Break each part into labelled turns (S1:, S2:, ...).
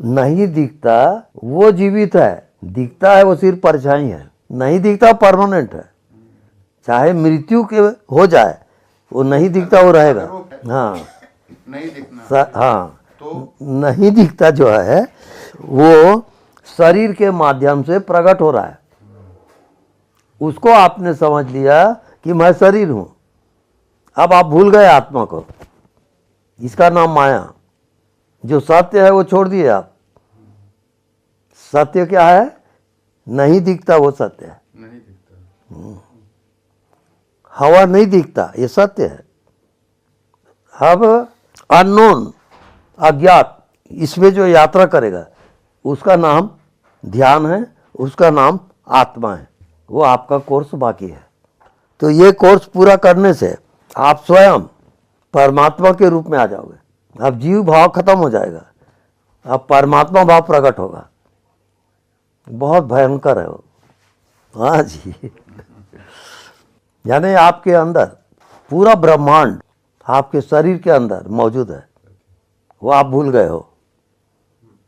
S1: नहीं दिखता वो जीवित है, दिखता है वो सिर्फ परछाई है। नहीं दिखता परमानेंट है, चाहे मृत्यु के हो जाए वो नहीं दिखता, वो रहेगा। हाँ
S2: नहीं दिखना।
S1: हाँ
S2: तो
S1: नहीं दिखता जो है वो शरीर के माध्यम से प्रकट हो रहा है। उसको आपने समझ लिया कि मैं शरीर हूं, अब आप भूल गए आत्मा को। इसका नाम माया। जो सत्य है वो छोड़ दिए आप। सत्य क्या है? नहीं दिखता वो सत्य है।
S2: नहीं दिखता।
S1: हवा नहीं दिखता ये सत्य है। अब अननोन, अज्ञात, इसमें जो यात्रा करेगा उसका नाम ध्यान है, उसका नाम आत्मा है। वो आपका कोर्स बाकी है। तो ये कोर्स पूरा करने से आप स्वयं परमात्मा के रूप में आ जाओगे। अब जीव भाव खत्म हो जाएगा, अब परमात्मा भाव प्रकट होगा। बहुत भयंकर है वो। हाँ जी। यानी आपके अंदर पूरा ब्रह्मांड आपके शरीर के अंदर मौजूद है, वो आप भूल गए हो।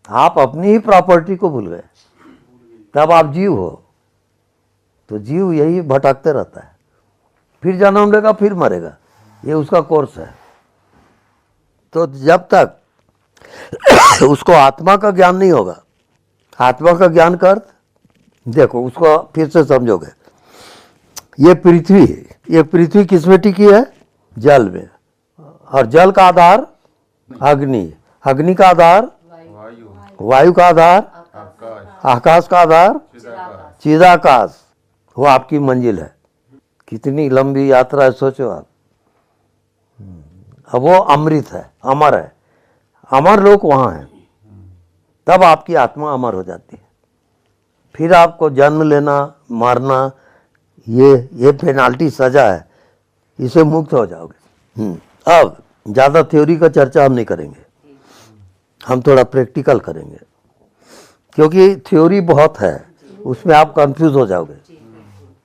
S1: आप अपनी ही प्रॉपर्टी को भूल गए, तब आप जीव हो। तो जीव यही भटकते रहता है, फिर जन्म लेगा फिर मरेगा, ये उसका कोर्स है। तो जब तक उसको आत्मा का ज्ञान नहीं होगा, आत्मा का ज्ञान कर देखो, उसको फिर से समझोगे। ये पृथ्वी, ये पृथ्वी किस में टिकी है? जल में। और जल का आधार अग्नि, अग्नि का आधार
S2: वायु,
S1: वायु का आधार
S2: आकाश,
S1: आकाश का आधार
S2: चिदाकाश।
S1: चिदाकाश। वो आपकी मंजिल है। कितनी लंबी यात्रा है सोचो आप। अब वो अमृत है, अमर है, अमर लोक वहाँ है। तब आपकी आत्मा अमर हो जाती है। फिर आपको जन्म लेना, मरना, ये पेनाल्टी सजा है, इसे मुक्त हो जाओगे। अब ज़्यादा थ्योरी का चर्चा हम नहीं करेंगे, हम थोड़ा प्रैक्टिकल करेंगे, क्योंकि थ्योरी बहुत है, उसमें आप कंफ्यूज हो जाओगे,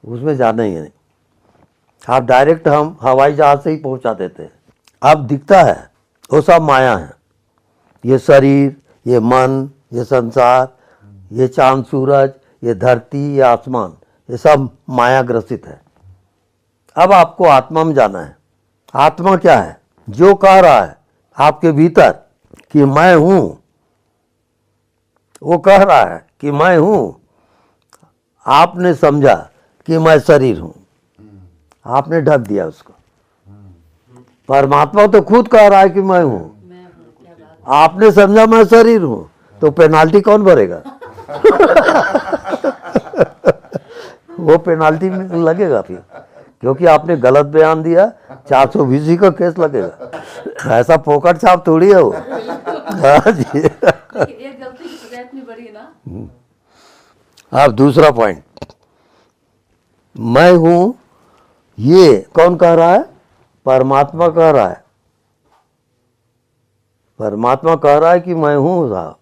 S1: उसमें जाना ही नहीं। आप डायरेक्ट हम हवाई जहाज से ही पहुंचा देते हैं। अब दिखता है वो सब माया है। ये शरीर, ये मन, ये संसार, ये चांद सूरज, ये धरती, ये आसमान, ये सब माया ग्रसित है। अब आपको आत्मा में जाना है। आत्मा क्या है? जो कह रहा है आपके भीतर कि मैं हूं, वो कह रहा है कि मैं हूं। आपने समझा कि मैं शरीर हूं, आपने ढक दिया उसको। परमात्मा तो खुद कह रहा है कि मैं हूं, आपने समझा मैं शरीर हूं, तो पेनाल्टी कौन भरेगा? वो पेनाल्टी में लगेगा फिर, क्योंकि आपने गलत बयान दिया, 420 का केस लगेगा। ऐसा फोकट छाप थोड़ी है वो। हाँ जी।
S3: एक गलती की सजा इतनी बड़ी है ना।
S1: अब दूसरा पॉइंट, मैं हूं, ये कौन कह रहा है? परमात्मा कह रहा है। परमात्मा कह रहा है कि मैं हूं साहब।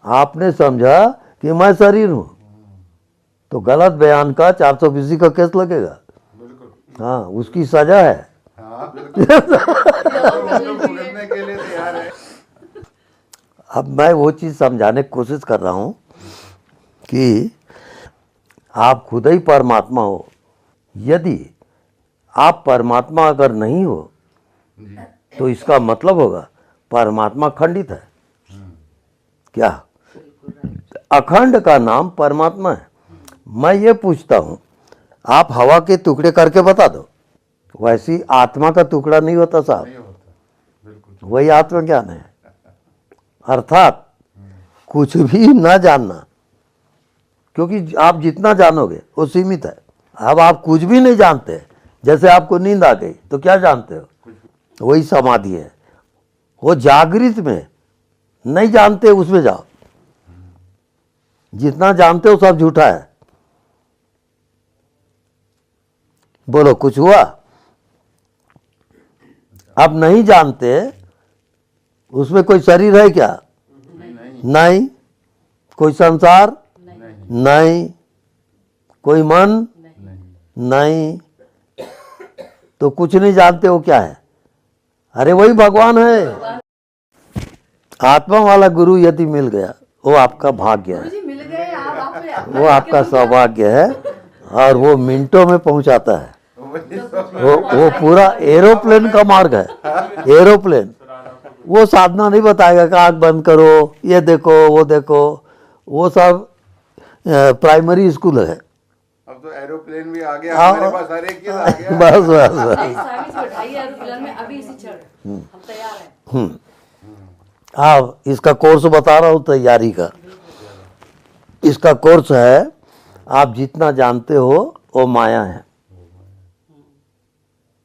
S1: आपने समझा कि मैं शरीर हूं, तो गलत बयान का 420 का केस लगेगा।
S2: बिल्कुल।
S1: हाँ, उसकी सजा है।
S2: हाँ बिल्कुल। भुगतने के लिए तैयार है।
S1: अब मैं वो चीज़ समझाने की कोशिश कर रहा हूं कि आप खुद ही परमात्मा हो। यदि आप परमात्मा अगर नहीं हो तो इसका मतलब होगा परमात्मा खंडित है। क्या? अखंड का नाम परमात्मा है। मैं ये पूछता हूं, आप हवा के टुकड़े करके बता दो। वैसी आत्मा का टुकड़ा नहीं होता साहब,
S2: नहीं होता। बिल्कुल।
S1: वही आत्मज्ञान है। अर्थात कुछ भी ना जानना, क्योंकि आप जितना जानोगे वो सीमित है। अब आप कुछ भी नहीं जानते, जैसे आपको नींद आ गई तो क्या जानते हो? वही समाधि है। वो जागृत में नहीं जानते, उसमें जाओ। जितना जानते हो सब झूठा है। बोलो कुछ हुआ? अब नहीं जानते, उसमें कोई शरीर है क्या? नहीं। कोई संसार? नहीं। कोई मन? नहीं। तो कुछ नहीं जानते हो क्या है? अरे वही भगवान है। आत्मा वाला गुरु यदि मिल गया वो आपका भाग्य है,
S3: गुरुजी मिल गए आप
S1: वो आपका सौभाग्य है, और वो मिनटों में पहुंचाता है। वो पूरा एरोप्लेन का मार्ग है, एरोप्लेन। वो साधना नहीं बताएगा कि आँख बंद करो, ये देखो वो देखो, वो सब प्राइमरी स्कूल है।
S2: अब तो एरोप्लेन भी आ गया हमारे पास, हर एक चीज आ गया।
S1: बस बस बस।
S3: नहीं, स्वामी जी बैठाइए एरोप्लेन में, अभी इसी चढ़, हम तैयार हैं।
S1: आप इसका कोर्स बता रहा हूँ तैयारी का। इसका कोर्स है, आप जितना जानते हो वो माया है।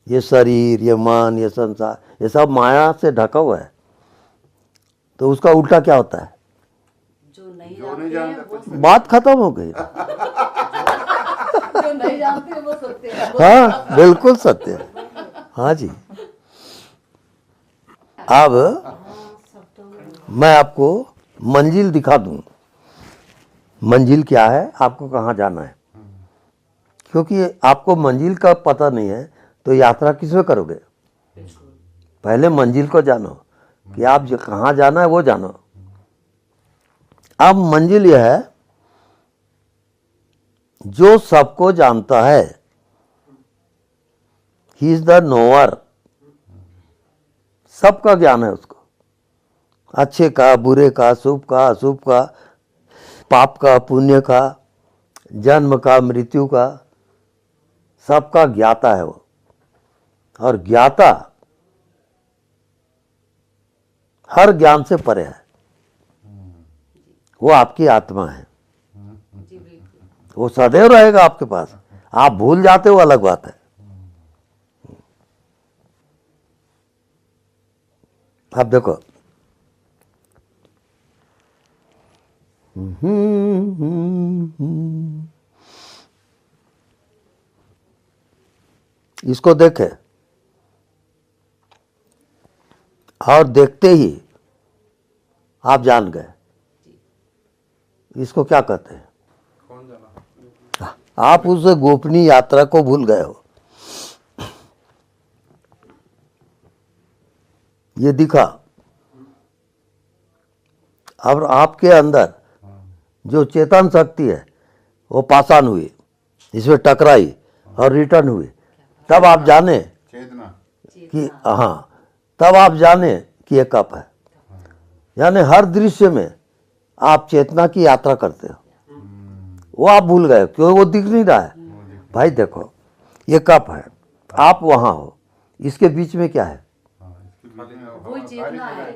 S1: ये शरीर, ये मन, ये संसार, ये सब माया से ढका हुआ है। तो उसका उल्टा क्या होता है?
S3: जो नहीं
S2: जो नहीं
S3: जानते हैं
S2: जानते
S3: वो,
S1: बात खत्म हो गई।
S3: जो नहीं जानते हैं वो सत्य है।
S1: हाँ, बिल्कुल सत्य है। हाँ जी। अब मैं आपको मंजिल दिखा दूं। मंजिल क्या है, आपको कहाँ जाना है। क्योंकि आपको मंजिल का पता नहीं है तो यात्रा किसमें करोगे। पहले मंजिल को जानो कि आप जो कहाँ जाना है वो जानो। अब मंजिल यह है, जो सबको जानता है, ही इज द नोअर। सबका ज्ञान है उसको, अच्छे का, बुरे का, शुभ का, अशुभ का, पाप का, पुण्य का, जन्म का, मृत्यु का, सबका ज्ञाता है वो। और ज्ञाता हर ज्ञान से परे है, वो आपकी आत्मा है।
S3: जी बिल्कुल।
S1: वो सदैव रहेगा आपके पास। आप भूल जाते हो अलग बात है। अब देखो, इसको देखे और देखते ही आप जान गए। इसको क्या कहते हैं?
S2: कौन जाना?
S1: आप उस गोपनीय यात्रा को भूल गए हो। ये दिखा, अब आपके अंदर जो चेतन शक्ति है वो पाषाण हुई, इसमें टकराई और रिटर्न हुई। तब आप जाने
S2: चेतना।
S1: कि हाँ, तब आप जाने कि ये कप है। यानी हर दृश्य में आप चेतना की यात्रा करते हो। वो आप भूल गए क्यों, वो दिख नहीं रहा है। भाई देखो, ये कप है, आप वहाँ हो, इसके बीच में क्या है?
S3: वही चेतना है,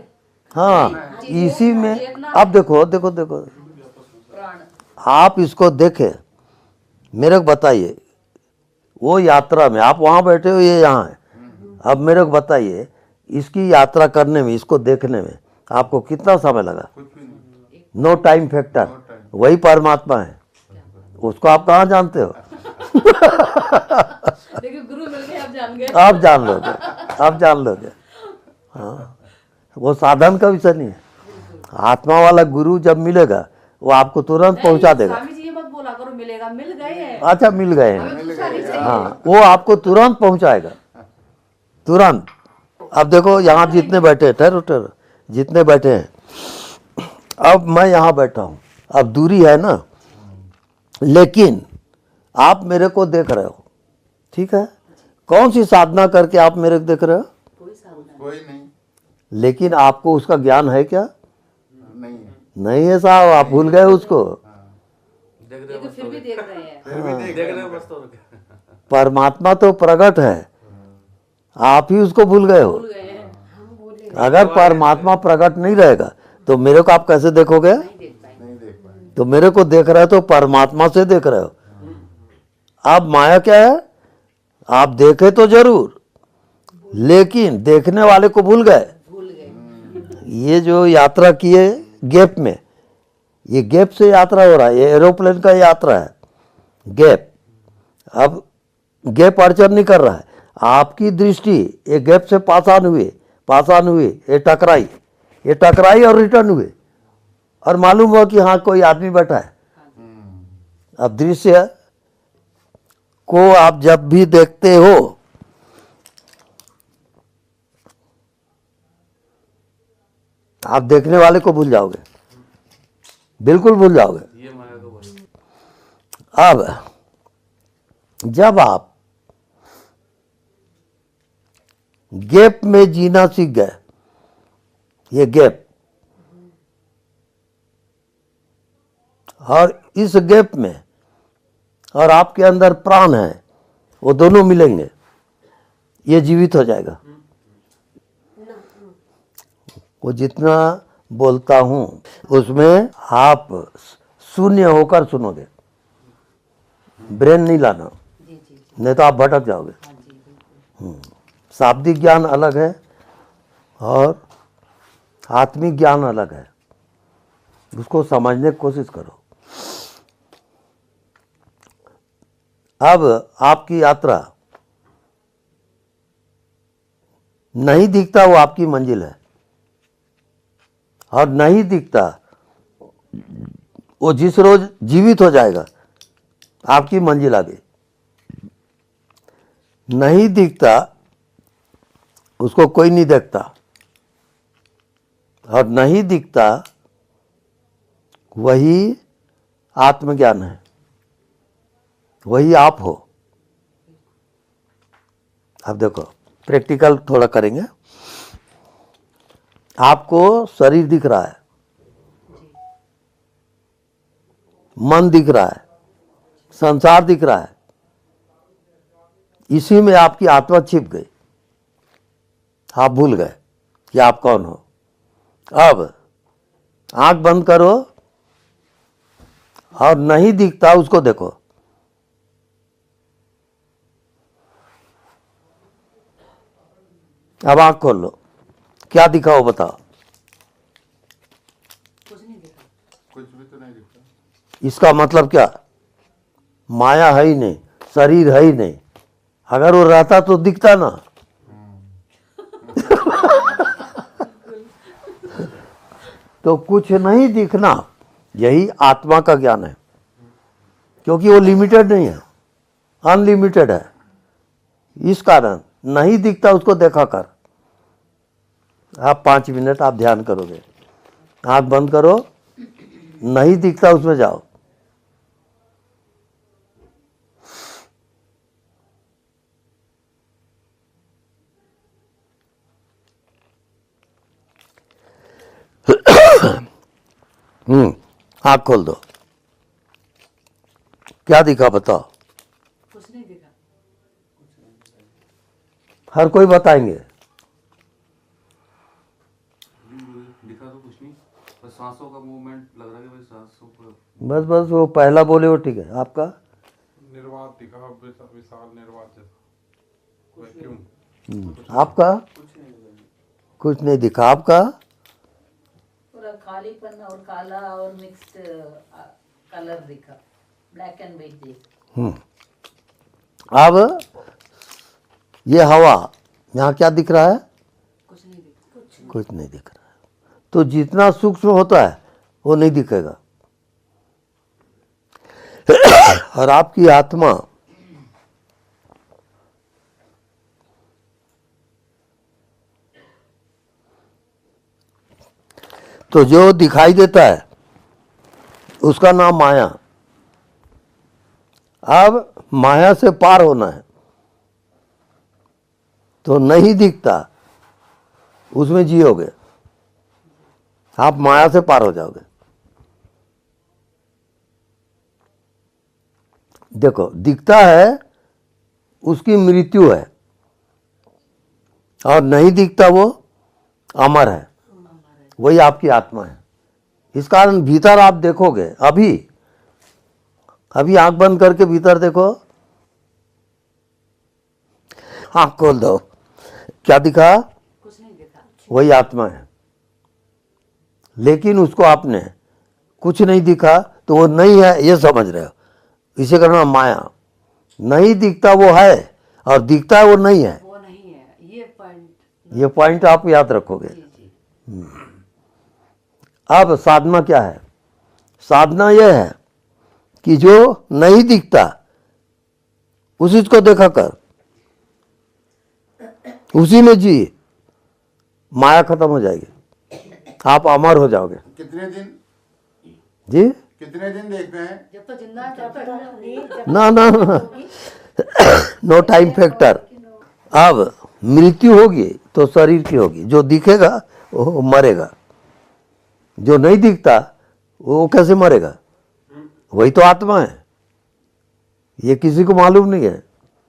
S1: हाँ, इसी में। अब देखो देखो देखो,
S3: प्राण।
S1: आप इसको देखें, मेरे को बताइए, वो यात्रा में आप वहाँ बैठे हो, ये यहाँ है। अब मेरे को बताइए, इसकी यात्रा करने में, इसको देखने में आपको कितना समय लगा?
S2: कुछ भी नहीं।
S1: No time factor. वही परमात्मा है, उसको आप कहाँ जानते हो?
S3: देखिए गुरु मिल गए, आप जान गए।
S1: आप जान लोगे, आप जान लोगे। हाँ, वो साधन का विषय नहीं है। आत्मा वाला गुरु जब मिलेगा वो आपको तुरंत पहुंचा देगा।
S3: स्वामी जी ये मत बोला करो मिलेगा, मिल गए हैं।
S1: अच्छा, मिल गए हैं।
S3: हमें दूसरा नहीं चाहिए।
S1: हाँ, वो आपको तुरंत पहुंचाएगा, तुरंत। अब देखो, यहाँ जितने बैठे हैं, ठहरो ठहरो, जितने बैठे हैं, अब मैं यहाँ बैठा हूँ, अब दूरी है ना, लेकिन आप मेरे को देख रहे हो, ठीक है। कौन सी साधना करके आप मेरे को देख रहे हो?
S3: कोई साधना
S2: कोई नहीं।
S1: लेकिन आपको उसका ज्ञान है क्या?
S2: नहीं है।
S1: नहीं है साहब, आप भूल गए उसको।
S3: नहीं, तो फिर भी देख रहे हैं।
S2: फिर भी देख रहे हैं।
S1: परमात्मा तो प्रकट है, आप ही उसको भूल गए हो।
S3: भूल गए हैं,
S1: अगर परमात्मा प्रकट नहीं रहेगा तो मेरे को आप कैसे देखोगे?
S3: नहीं देख पाएंगे।
S2: नहीं देख पाए।
S1: तो मेरे को देख रहे हो तो परमात्मा से देख रहे हो। आप माया क्या है? आप देखे तो जरूर, लेकिन देखने वाले को भूल गए।
S3: भूल गए।
S1: ये जो यात्रा की है गैप में, ये गैप से यात्रा हो रहा है, ये एरोप्लेन का यात्रा है, गैप। अब गैप अड़चन नहीं कर रहा है, आपकी दृष्टि ये गैप से पाषाण हुई, ये टकराई और रिटर्न हुए, और मालूम हुआ कि हाँ कोई आदमी बैठा है। अब दृश्य को आप जब भी देखते हो, आप देखने वाले को भूल जाओगे, बिल्कुल भूल जाओगे।
S2: ये माया का वश।
S1: अब जब आप गैप में जीना सीख गए, ये गैप, और इस गैप में और आपके अंदर प्राण है, वो दोनों मिलेंगे, ये जीवित हो जाएगा। वो जितना बोलता हूं उसमें आप शून्य होकर सुनोगे, ब्रेन नहीं लाना, नहीं तो आप भटक जाओगे। शाब्दिक ज्ञान अलग है और आत्मिक ज्ञान अलग है, उसको समझने की कोशिश करो। अब आपकी यात्रा नहीं दिखता वो आपकी मंजिल है, और नहीं दिखता वो जिस रोज जीवित हो जाएगा आपकी मंजिल आ गई। नहीं दिखता उसको कोई नहीं देखता, और नहीं दिखता वही आत्मज्ञान है, वही आप हो। अब देखो प्रैक्टिकल थोड़ा करेंगे। आपको शरीर दिख रहा है, मन दिख रहा है, संसार दिख रहा है, इसी में आपकी आत्मा छिप गई, आप भूल गए कि आप कौन हो। अब आंख बंद करो और नहीं दिखता उसको देखो। अब आंख खोल लो, क्या दिखा वो बताओ।
S3: कुछ नहीं दिखा।
S2: कुछ भी तो नहीं दिखता।
S1: इसका मतलब क्या, माया है ही नहीं, शरीर है ही नहीं। अगर वो रहता तो दिखता ना। तो कुछ नहीं दिखना, यही आत्मा का ज्ञान है, क्योंकि वो लिमिटेड नहीं है, अनलिमिटेड है। इस कारण नहीं दिखता उसको देखा कर। आप 5 मिनट आप ध्यान करोगे, आंख बंद करो, नहीं दिखता उसमें जाओ। आंख खोल दो, क्या दिखा बताओ।
S3: कुछ नहीं दिखा।
S1: हर कोई बताएंगे।
S2: दिखा तो कुछ नहीं, बस सांसों का मूवमेंट लग रहा है कि भाई सांसों को।
S1: बस बस वो पहला बोले वो ठीक है। आपका
S4: निर्वात दिखा, विशाल निर्वात जैसा वैक्यूम।
S1: आपका कुछ नहीं दिखा। आपका
S5: पूरा खालीपन और काला और मिक्स्ड कलर दिखा, ब्लैक एंड व्हाइट जैसा।
S1: अब ये हवा, यहाँ क्या दिख रहा है,
S3: कुछ नहीं दिखा।
S1: कुछ नहीं दिख रहा है। तो जितना सूक्ष्म होता है वो नहीं दिखेगा। और आपकी आत्मा तो जो दिखाई देता है उसका नाम माया। अब माया से पार होना है, तो नहीं दिखता उसमें जियोगे, आप माया से पार हो जाओगे। देखो दिखता है उसकी मृत्यु है, और नहीं दिखता वो अमर है, वही आपकी आत्मा है। इस कारण भीतर आप देखोगे, अभी आंख बंद करके भीतर देखो, आंख खोल दो, क्या दिखा,
S3: कुछ नहीं दिखा।
S1: वही आत्मा है। लेकिन उसको आपने कुछ नहीं दिखा तो वो नहीं है ये समझ रहे हो, इसे करना माया। नहीं दिखता वो है और दिखता है वो नहीं है।
S3: वो नहीं है,
S1: ये पॉइंट आप याद रखोगे।
S3: जी जी।
S1: अब साधना क्या है, साधना यह है कि जो नहीं दिखता उसी को देखा कर, उसी में जी, माया खत्म हो जाएगी। आप अमर हो जाओगे।
S6: कितने दिन
S1: जी
S6: देखते हैं?
S3: जब तक जिंदा है तब तक
S1: ना ना नो टाइम फैक्टर। अब मृत्यु होगी तो शरीर की होगी, जो दिखेगा वो मरेगा, जो नहीं दिखता वो कैसे मरेगा? वही तो आत्मा है, ये किसी को मालूम नहीं है।